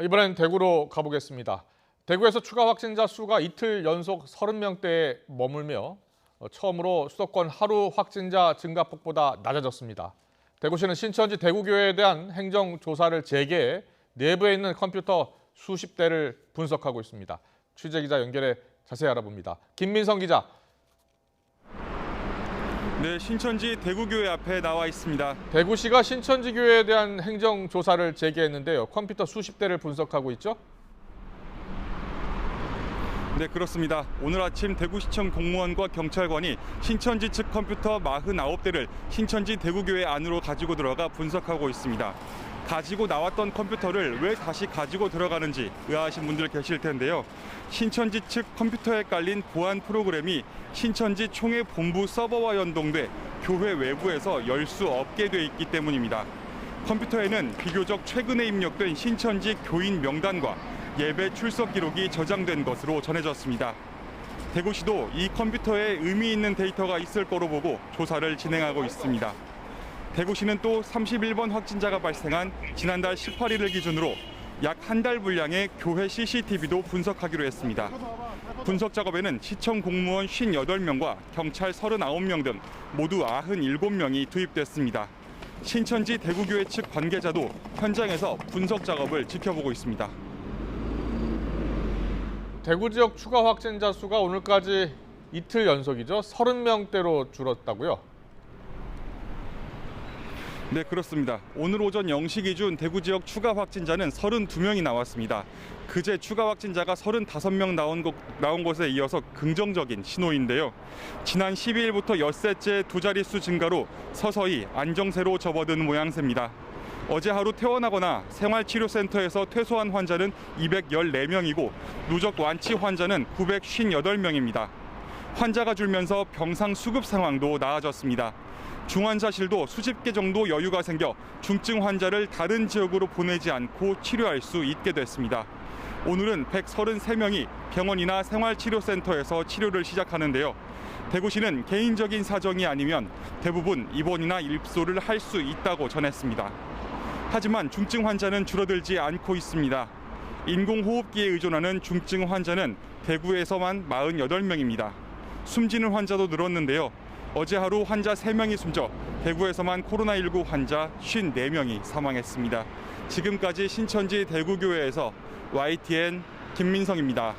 이번엔 대구로 가보겠습니다. 대구에서 추가 확진자 수가 이틀 연속 30명대에 머물며 처음으로 수도권 하루 확진자 증가폭보다 낮아졌습니다. 대구시는 신천지 대구교회에 대한 행정조사를 재개해 내부에 있는 컴퓨터 수십 대를 분석하고 있습니다. 취재기자 연결해 자세히 알아봅니다. 김민성 기자. 네, 신천지 대구교회 앞에 나와 있습니다. 대구시가 신천지 교회에 대한 행정조사를 재개했는데요. 컴퓨터 수십 대를 분석하고 있죠? 네, 그렇습니다. 오늘 아침 대구시청 공무원과 경찰관이 신천지 측 컴퓨터 49대를 신천지 대구교회 안으로 가지고 들어가 분석하고 있습니다. 가지고 나왔던 컴퓨터를 왜 다시 가지고 들어가는지 의아하신 분들 계실 텐데요. 신천지 측 컴퓨터에 깔린 보안 프로그램이 신천지 총회 본부 서버와 연동돼 교회 외부에서 열 수 없게 돼 있기 때문입니다. 컴퓨터에는 비교적 최근에 입력된 신천지 교인 명단과 예배 출석 기록이 저장된 것으로 전해졌습니다. 대구시도 이 컴퓨터에 의미 있는 데이터가 있을 거로 보고 조사를 진행하고 있습니다. 대구시는 또 31번 확진자가 발생한 지난달 18일을 기준으로 약 한 달 분량의 교회 CCTV도 분석하기로 했습니다. 분석 작업에는 시청 공무원 58명과 경찰 39명 등 모두 97명이 투입됐습니다. 신천지 대구교회 측 관계자도 현장에서 분석 작업을 지켜보고 있습니다. 대구 지역 추가 확진자 수가 오늘까지 이틀 연속이죠. 30명대로 줄었다고요? 네, 그렇습니다. 오늘 오전 0시 기준 대구 지역 추가 확진자는 32명이 나왔습니다. 그제 추가 확진자가 35명 나온 것에 이어서 긍정적인 신호인데요. 지난 12일부터 엿새째 두 자릿수 증가로 서서히 안정세로 접어든 모양새입니다. 어제 하루 퇴원하거나 생활치료센터에서 퇴소한 환자는 214명이고 누적 완치 환자는 958명입니다. 환자가 줄면서 병상 수급 상황도 나아졌습니다. 중환자실도 수십 개 정도 여유가 생겨 중증 환자를 다른 지역으로 보내지 않고 치료할 수 있게 됐습니다. 오늘은 133명이 병원이나 생활치료센터에서 치료를 시작하는데요. 대구시는 개인적인 사정이 아니면 대부분 입원이나 입소를 할 수 있다고 전했습니다. 하지만 중증 환자는 줄어들지 않고 있습니다. 인공호흡기에 의존하는 중증 환자는 대구에서만 48명입니다. 숨지는 환자도 늘었는데요. 어제 하루 환자 3명이 숨져 대구에서만 코로나19 환자 54명이 사망했습니다. 지금까지 신천지 대구교회에서 YTN 김민성입니다.